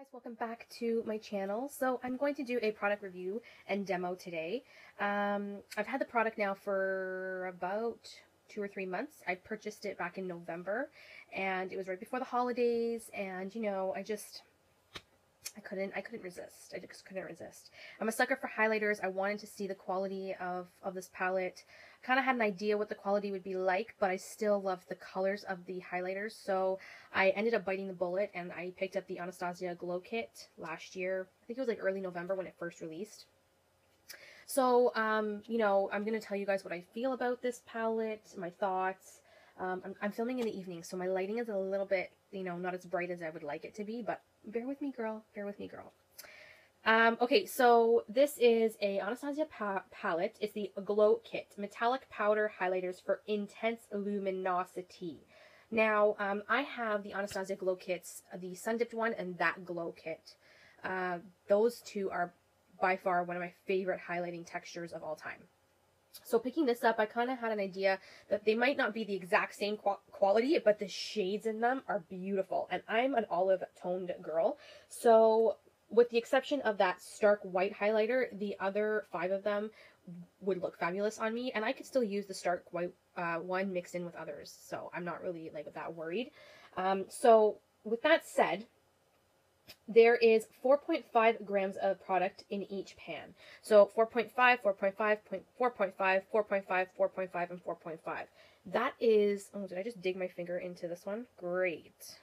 Guys, welcome back to my channel. So I'm going to do a product review and demo today. I've had the product now for about 2 or 3 months. I purchased it back in November and it was right before the holidays, and you know, I couldn't resist. I just couldn't resist. I'm a sucker for highlighters. I wanted to see the quality of this palette. Kind of had an idea what the quality would be like, but I still love the colors of the highlighters. So I ended up biting the bullet and I picked up the Anastasia Glow Kit last year. I think it was like early November when it first released. So, you know, I'm going to tell you guys what I feel about this palette, my thoughts. I'm filming in the evening, so my lighting is a little bit, you know, not as bright as I would like it to be, but bear with me, girl. Bear with me, girl. Okay, so this is a Anastasia palette. It's the Glow Kit, metallic powder highlighters for intense luminosity. Now, I have the Anastasia Glow Kits, the Sun Dipped one and that Glow Kit. Those two are by far one of my favorite highlighting textures of all time. So picking this up, I kind of had an idea that they might not be the exact same quality, but the shades in them are beautiful. And I'm an olive toned girl. So with the exception of that stark white highlighter, the other 5 of them would look fabulous on me. And I could still use the stark white one mixed in with others. So I'm not really like that worried. So with that said, there is 4.5 grams of product in each pan. So 4.5, 4.5, 4.5, 4.5, 4.5, and 4.5. That is, oh, did I just dig my finger into this one? Great.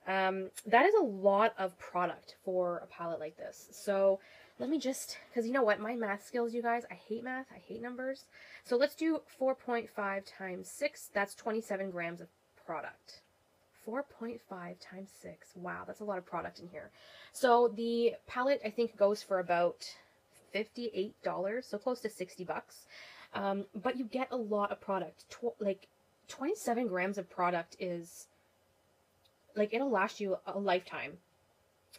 That is a lot of product for a palette like this. So let me just, because you know what, my math skills, you guys, I hate math, I hate numbers. So let's do 4.5 times 6, that's 27 grams of product. 4.5 times 6. Wow, that's a lot of product in here. So the palette, I think, goes for about $58, so close to 60 bucks. But you get a lot of product. Like 27 grams of product is like, it'll last you a lifetime.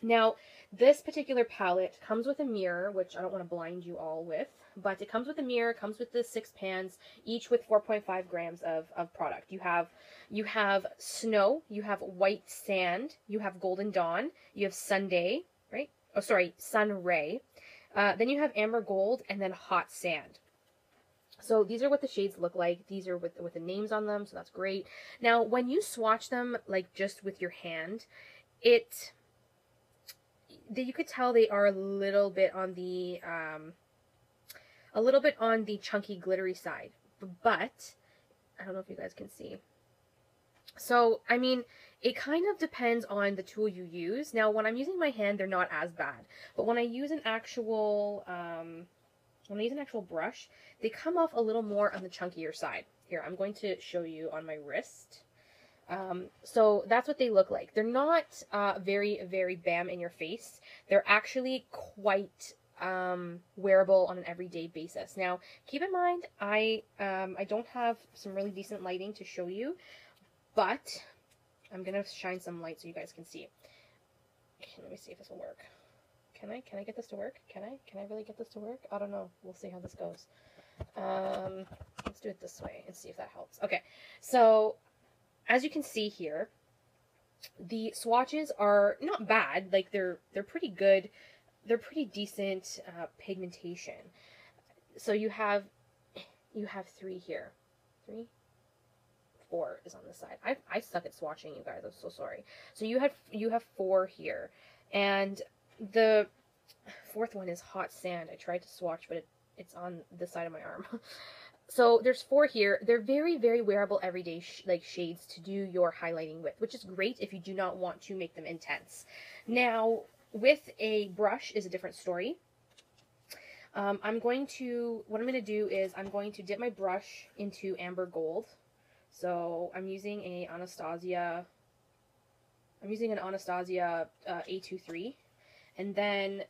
Now, this particular palette comes with a mirror, which I don't want to blind you all with, but it comes with a mirror, comes with the 6 pans, each with 4.5 grams of product. You have snow, you have white sand, you have golden dawn, you have Sunday, right? Oh, sorry, sun ray. Then you have amber gold, and then hot sand. So these are what the shades look like. These are with the names on them, so that's great. Now, when you swatch them, like just with your hand, you could tell they are a little bit on the chunky, glittery side. But I don't know if you guys can see. So, I mean, it kind of depends on the tool you use. Now, when I'm using my hand, they're not as bad. But when I use an actual brush, they come off a little more on the chunkier side. Here, I'm going to show you on my wrist. So that's what they look like. They're not very, very bam in your face. They're actually quite wearable on an everyday basis. Now, keep in mind, I don't have some really decent lighting to show you, but I'm gonna shine some light so you guys can see. Okay, let me see if this will work. Can I get this to work? Can I really get this to work? I don't know. We'll see how this goes. Let's do it this way and see if that helps. Okay, so as you can see here, the swatches are not bad. Like they're pretty good. They're pretty decent pigmentation. So you have 3 here. 3? 4 is on this side. I suck at swatching, you guys. I'm so sorry. So you have 4 here, and the 4th one is hot sand. I tried to swatch, but it's on this side of my arm. So there's 4 here. They're very, very wearable everyday shades to do your highlighting with, which is great if you do not want to make them intense. Now, with a brush is a different story. What I'm going to do is I'm going to dip my brush into amber gold. So I'm using an Anastasia A23, and then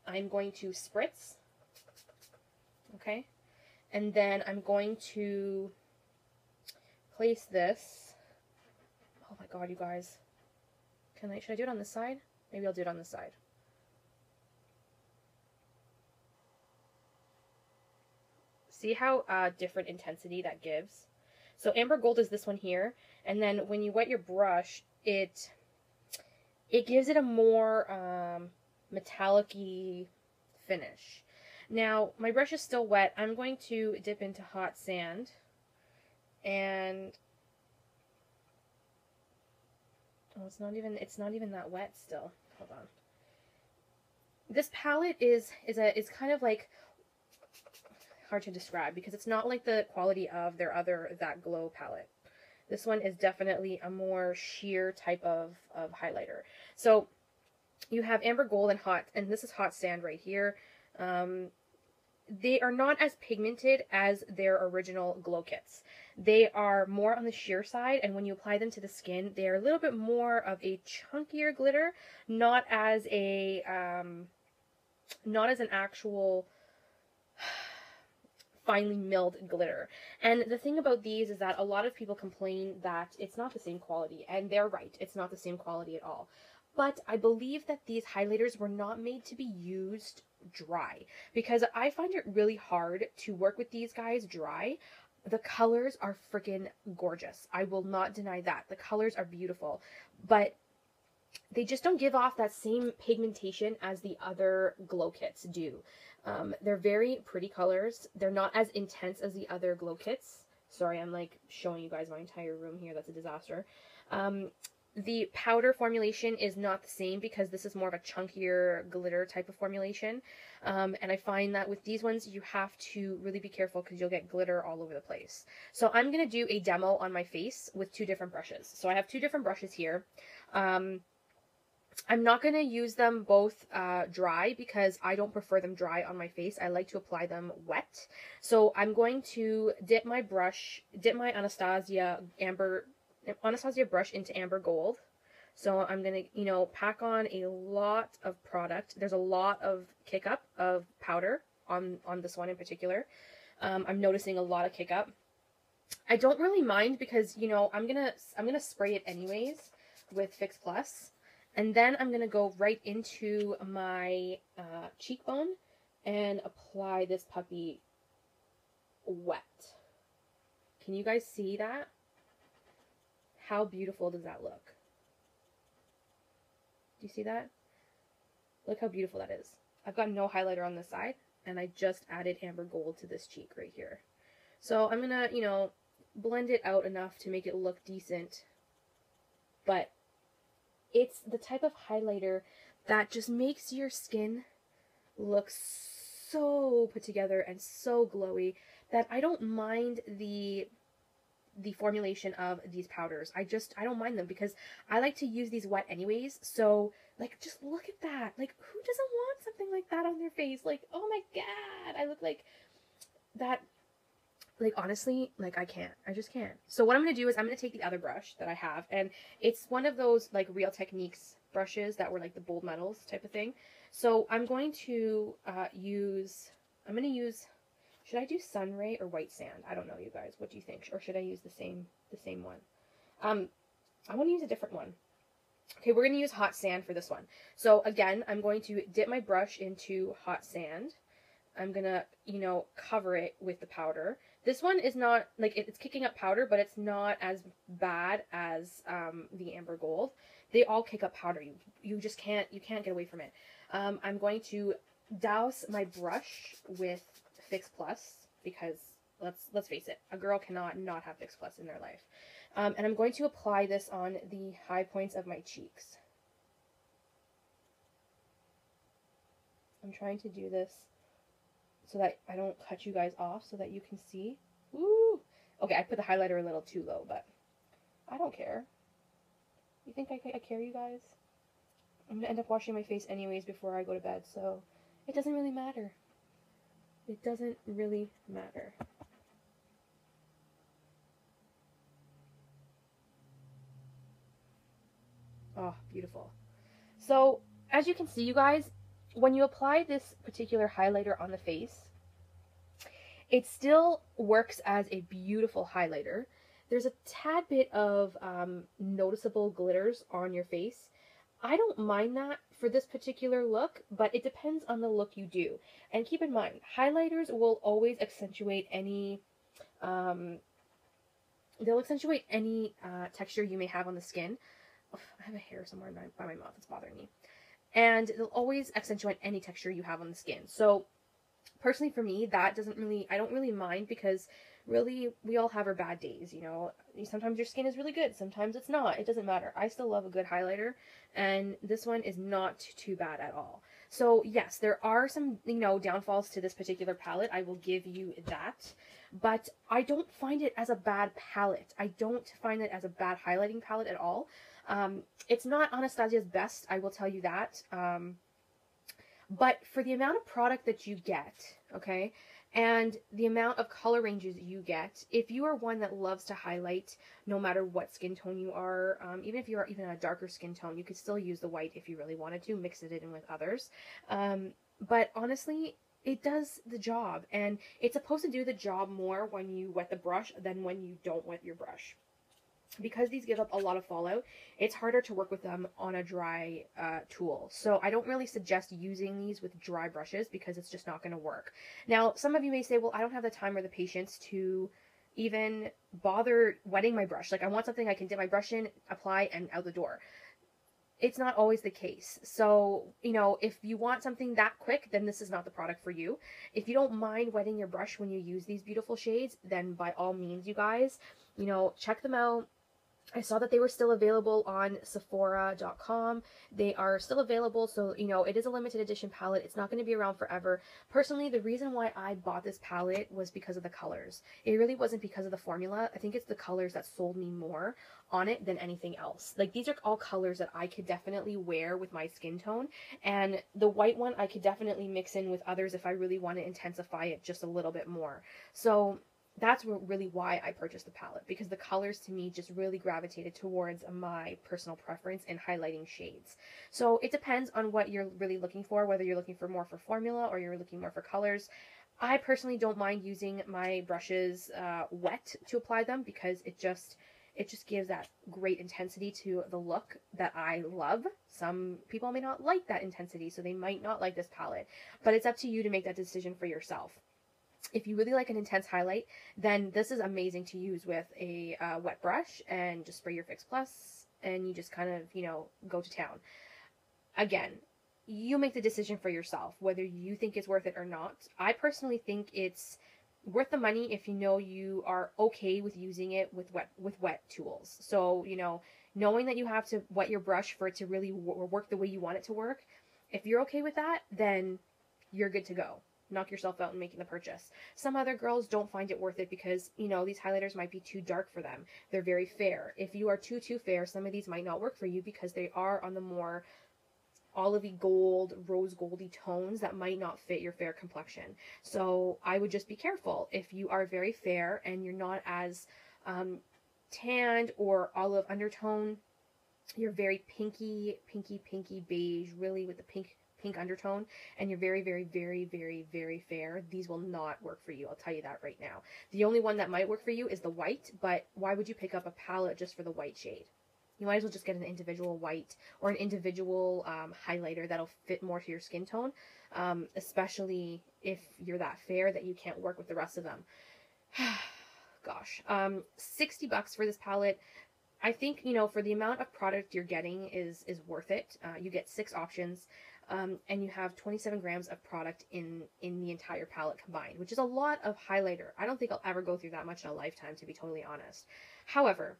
I'm going to spritz. Okay. And then I'm going to place this. Oh my god, you guys. Should I do it on this side? Maybe I'll do it on this side. See how different intensity that gives? So amber gold is this one here, and then when you wet your brush, it it gives it a more metallic-y finish. Now, my brush is still wet. I'm going to dip into hot sand, and oh, it's not even that wet still. Hold on. This palette is kind of like hard to describe because it's not like the quality of their other That Glow palette. This one is definitely a more sheer type of highlighter. So you have amber gold and this is hot sand right here. They are not as pigmented as their original glow kits. They are more on the sheer side, and when you apply them to the skin, they are a little bit more of a chunkier glitter, not as an actual finely milled glitter. And the thing about these is that a lot of people complain that it's not the same quality, and they're right, it's not the same quality at all. But I believe that these highlighters were not made to be used dry, because I find it really hard to work with these guys dry. The colors are freaking gorgeous. I will not deny that. The colors are beautiful, but they just don't give off that same pigmentation as the other glow kits do. They're very pretty colors. They're not as intense as the other glow kits. Sorry, I'm like showing you guys my entire room here. That's a disaster. The powder formulation is not the same because this is more of a chunkier glitter type of formulation. And I find that with these ones, you have to really be careful because you'll get glitter all over the place. So I'm going to do a demo on my face with two different brushes. So I have two different brushes here. I'm not going to use them both dry because I don't prefer them dry on my face. I like to apply them wet. So I'm going to dip my Anastasia brush into amber gold. So I'm going to, pack on a lot of product. There's a lot of kick up of powder on this one in particular. I'm noticing a lot of kick up. I don't really mind because, I'm going to spray it anyways with Fix Plus. And then I'm going to go right into my cheekbone and apply this puppy wet. Can you guys see that? How beautiful does that look? Do you see that? Look how beautiful that is. I've got no highlighter on this side, and I just added amber gold to this cheek right here. So I'm going to, blend it out enough to make it look decent. But it's the type of highlighter that just makes your skin look so put together and so glowy that I don't mind the formulation of these powders. I don't mind them because I like to use these wet anyways. So like, just look at that. Like, who doesn't want something like that on their face? Like, oh my God, I look like that. Like, honestly, like, I just can't. So what I'm going to do is I'm going to take the other brush that I have, and it's one of those, like, Real Techniques brushes that were, like, the bold metals type of thing. So I'm going to should I do Sunray or White Sand? I don't know, you guys. What do you think? Or should I use the same one? I want to use a different one. Okay, we're going to use Hot Sand for this one. So, again, I'm going to dip my brush into Hot Sand. I'm going to, cover it with the powder. This one is not, like, it's kicking up powder, but it's not as bad as the Amber Gold. They all kick up powder. You just can't get away from it. I'm going to douse my brush with Fix Plus because, let's face it, a girl cannot not have Fix Plus in their life. And I'm going to apply this on the high points of my cheeks. I'm trying to do this so that I don't cut you guys off so that you can see. Woo! Okay, I put the highlighter a little too low, but I don't care. You think I care, you guys? I'm going to end up washing my face anyways before I go to bed, so it doesn't really matter. It doesn't really matter. Oh, beautiful. So, as you can see, you guys, when you apply this particular highlighter on the face, it still works as a beautiful highlighter. There's a tad bit of noticeable glitters on your face. I don't mind that for this particular look, but it depends on the look you do. And keep in mind, highlighters will always accentuate any texture you may have on the skin. I have a hair somewhere by my mouth. It's bothering me. And it'll always accentuate any texture you have on the skin. So personally for me, that doesn't really, I don't really mind, because really we all have our bad days, you know. Sometimes your skin is really good, sometimes it's not. It doesn't matter. I still love a good highlighter, and this one is not too bad at all. So yes, there are some, you know, downfalls to this particular palette. I will give you that. But I don't find it as a bad palette. I don't find it as a bad highlighting palette at all. It's not Anastasia's best, I will tell you that. But for the amount of product that you get, okay, and the amount of color ranges you get, if you are one that loves to highlight no matter what skin tone you are, even if you are even a darker skin tone, you could still use the white if you really wanted to, mix it in with others. But honestly, it does the job, and it's supposed to do the job more when you wet the brush than when you don't wet your brush. Because these give up a lot of fallout, it's harder to work with them on a dry tool. So I don't really suggest using these with dry brushes, because it's just not going to work. Now, some of you may say, well, I don't have the time or the patience to even bother wetting my brush. Like, I want something I can dip my brush in, apply, and out the door. It's not always the case. So, you know, if you want something that quick, then this is not the product for you. If you don't mind wetting your brush when you use these beautiful shades, then by all means, you guys, you know, check them out. I saw that they were still available on Sephora.com. They are still available, so, you know, it is a limited edition palette. It's not going to be around forever. Personally, the reason why I bought this palette was because of the colors. It really wasn't because of the formula. I think it's the colors that sold me more on it than anything else. Like, these are all colors that I could definitely wear with my skin tone, and the white one I could definitely mix in with others if I really want to intensify it just a little bit more. So that's really why I purchased the palette, because the colors to me just really gravitated towards my personal preference in highlighting shades. So it depends on what you're really looking for, whether you're looking for more for formula or you're looking more for colors. I personally don't mind using my brushes wet to apply them, because it just gives that great intensity to the look that I love. Some people may not like that intensity, so they might not like this palette, but it's up to you to make that decision for yourself. If you really like an intense highlight, then this is amazing to use with a wet brush, and just spray your Fix Plus, and you just kind of, you know, go to town. Again, you make the decision for yourself, whether you think it's worth it or not. I personally think it's worth the money if you know you are okay with using it with wet tools. So, you know, knowing that you have to wet your brush for it to really work the way you want it to work, if you're okay with that, then you're good to go. Knock yourself out in making the purchase. Some other girls don't find it worth it because, you know, these highlighters might be too dark for them. They're very fair. If you are too fair, some of these might not work for you, because they are on the more olivey gold, rose goldy tones that might not fit your fair complexion. So I would just be careful. If you are very fair and you're not as tanned or olive undertone, you're very pinky beige, really, with the pink undertone, and you're very fair, these will not work for you. I'll tell you that right now. The only one that might work for you is the white, but why would you pick up a palette just for the white shade? You might as well just get an individual white or an individual highlighter that'll fit more to your skin tone, especially if you're that fair that you can't work with the rest of them. Gosh, $60 for this palette. I think, you know, for the amount of product you're getting is worth it. You get 6 options. And you have 27 grams of product in the entire palette combined, which is a lot of highlighter. I don't think I'll ever go through that much in a lifetime, to be totally honest. However,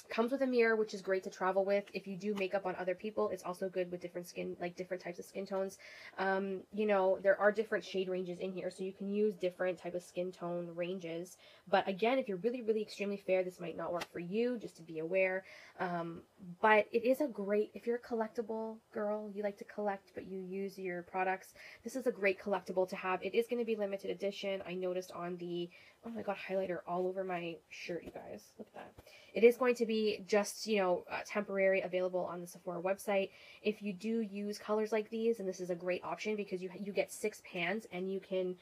comes with a mirror, which is great to travel with. If you do makeup on other people, it's also good with different skin, like different types of skin tones. You know, there are different shade ranges in here, so you can use different type of skin tone ranges. But again, if you're really extremely fair, this might not work for you, just to be aware. But it is a great, if you're a collectible girl, you like to collect, but you use your products, this is a great collectible to have. It is going to be limited edition. I noticed on the, oh my god, highlighter all over my shirt, you guys. Look at that. It is going to be just, you know, temporary, available on the Sephora website. If you do use colors like these, and this is a great option, because you get 6 pans, and you can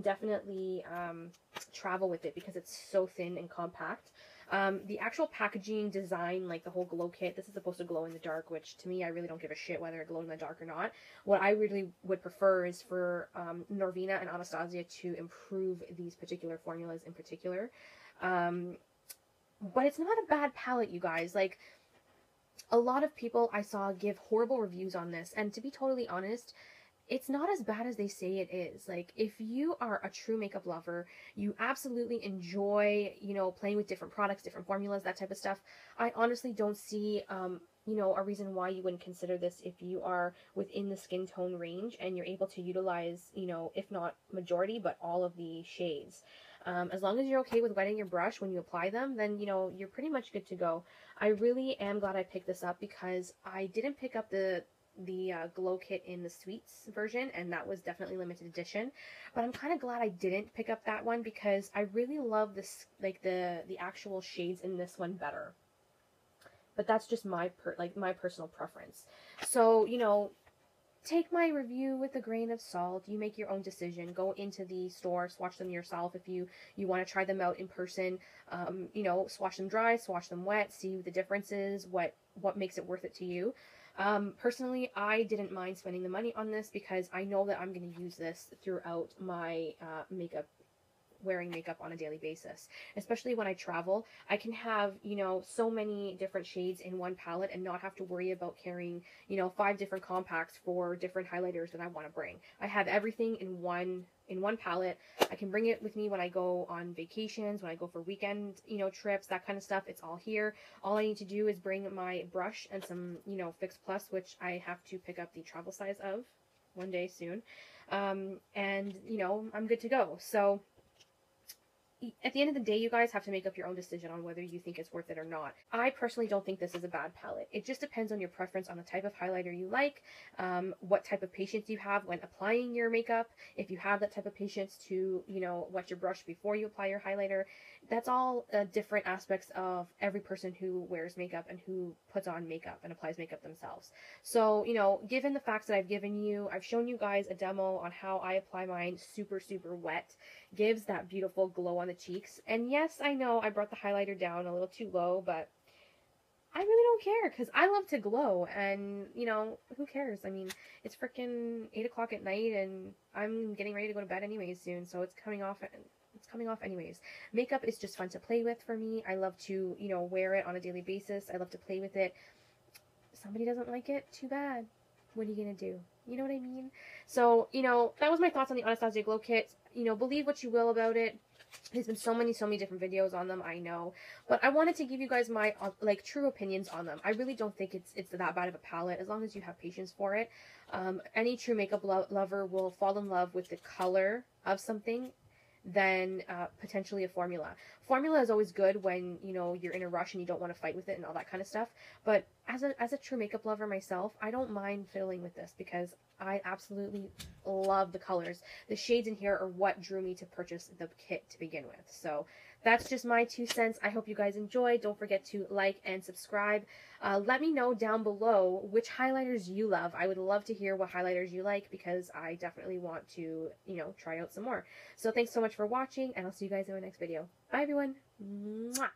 definitely travel with it, because it's so thin and compact. The actual packaging design, like the whole glow kit, this is supposed to glow in the dark, which to me, I really don't give a shit whether it glows in the dark or not. What I really would prefer is for Norvina and Anastasia to improve these particular formulas in particular. But it's not a bad palette, you guys. Like, A lot of people I saw give horrible reviews on this, and to be totally honest, it's not as bad as they say it is. Like, if you are a true makeup lover, you absolutely enjoy, playing with different products, different formulas, that type of stuff. I honestly don't see, a reason why you wouldn't consider this if you are within the skin tone range and you're able to utilize, if not majority, but all of the shades. As long as you're okay with wetting your brush when you apply them, then, you're pretty much good to go. I really am glad I picked this up because I didn't pick up the glow kit in the sweets version, and that was definitely limited edition, but I'm kind of glad I didn't pick up that one because I really love this, like the actual shades in this one better. But that's just my personal preference. So, take my review with a grain of salt. You make your own decision. Go into the store, swatch them yourself if you want to try them out in person. Swatch them dry, swatch them wet, see the differences, what makes it worth it to you. Personally, I didn't mind spending the money on this because I know that I'm going to use this throughout my wearing makeup on a daily basis. Especially when I travel, I can have, so many different shades in one palette and not have to worry about carrying, 5 different compacts for different highlighters that I want to bring. I have everything in one palette. I can bring it with me when I go on vacations, when I go for weekend, trips, that kind of stuff. It's all here. All I need to do is bring my brush and some, Fix Plus, which I have to pick up the travel size of one day soon. And, I'm good to go. So at the end of the day, you guys have to make up your own decision on whether you think it's worth it or not. I personally don't think this is a bad palette. It just depends on your preference on the type of highlighter you like, what type of patience you have when applying your makeup, if you have that type of patience to, wet your brush before you apply your highlighter. That's all different aspects of every person who wears makeup and who puts on makeup and applies makeup themselves. So, given the facts that I've given you, I've shown you guys a demo on how I apply mine super, super wet. Gives that beautiful glow on the cheeks. And yes, I know I brought the highlighter down a little too low, but I really don't care because I love to glow, and who cares? I mean, it's freaking 8 o'clock at night and I'm getting ready to go to bed anyways soon, so it's coming off anyways. Makeup is just fun to play with for me. I love to, wear it on a daily basis. I love to play with it. If somebody doesn't like it, too bad. What are you gonna do? You know what I mean? So, that was my thoughts on the Anastasia Glow Kit. Believe what you will about it. There's been so many different videos on them, I know. But I wanted to give you guys my, true opinions on them. I really don't think it's that bad of a palette, as long as you have patience for it. Any true makeup lover will fall in love with the color of something than potentially a formula. Formula is always good when, you're in a rush and you don't want to fight with it and all that kind of stuff. But as a true makeup lover myself, I don't mind fiddling with this because I absolutely love the colors. The shades in here are what drew me to purchase the kit to begin with. So that's just my 2 cents. I hope you guys enjoyed. Don't forget to like and subscribe. Let me know down below which highlighters you love. I would love to hear what highlighters you like because I definitely want to, try out some more. So thanks so much for watching, and I'll see you guys in my next video. Bye, everyone. Mwah!